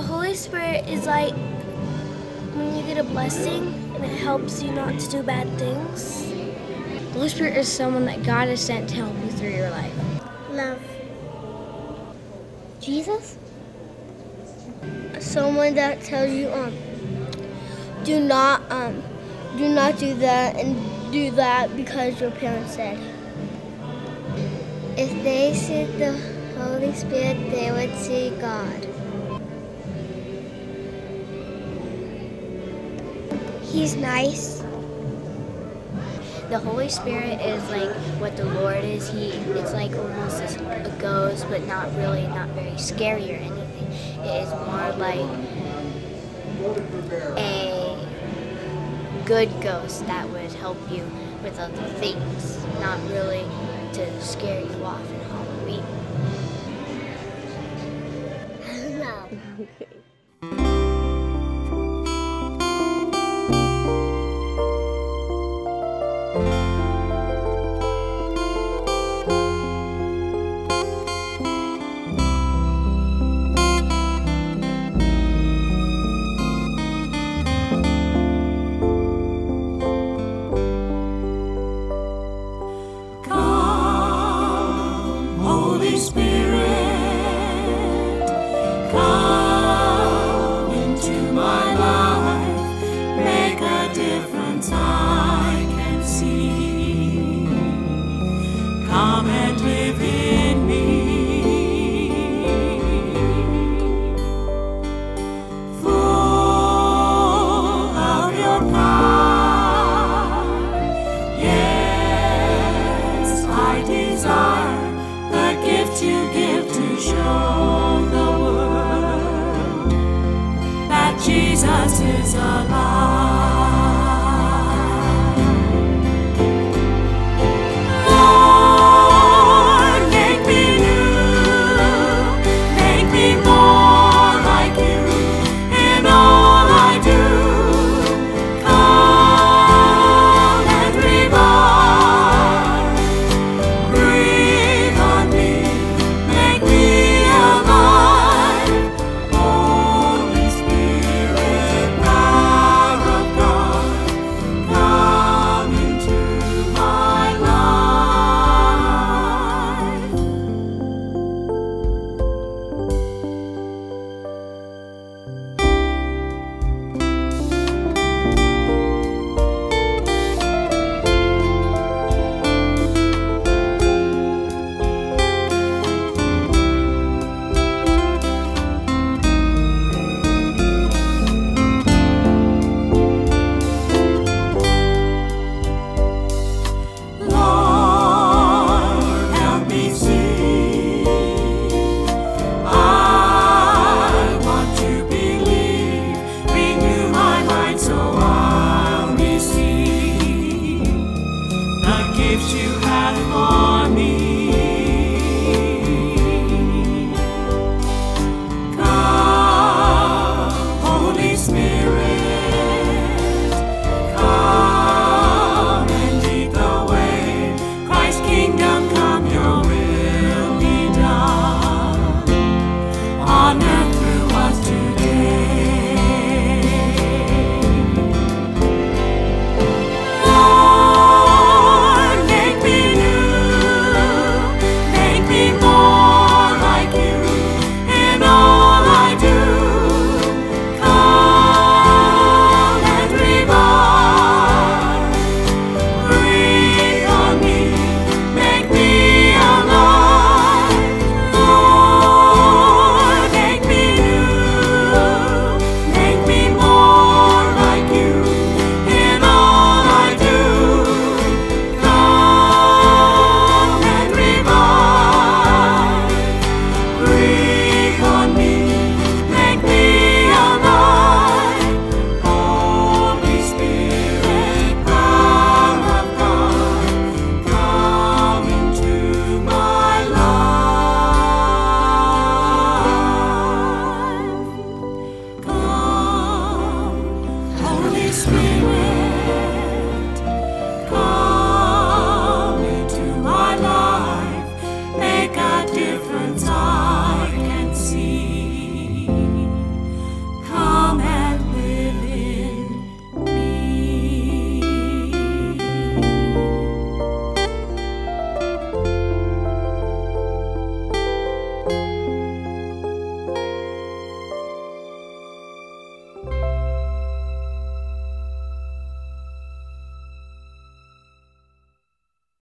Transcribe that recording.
The Holy Spirit is like when you get a blessing and it helps you not to do bad things. The Holy Spirit is someone that God has sent to help you through your life. Love. Jesus? Someone that tells you do not do that and do that because your parents said. If they see the Holy Spirit, they would see God. He's nice. The Holy Spirit is like what the Lord is. It's like almost a ghost, but not really, not very scary or anything. It is more like a good ghost that would help you with other things, not really to scare you off in Halloween. I don't know. Holy Spirit, come into my life, make a difference I can see. Come and live in me, full of your power. Yes, I desire the gift you give to show the world that Jesus is alive. Lord, make me new, make me more like you in all I do. Come and revive. Breathe on me, make me alive. Holy Spirit, power of God, come into my life. Lord, help me see. I want to believe. Renew my mind so I'll receive the gifts you have for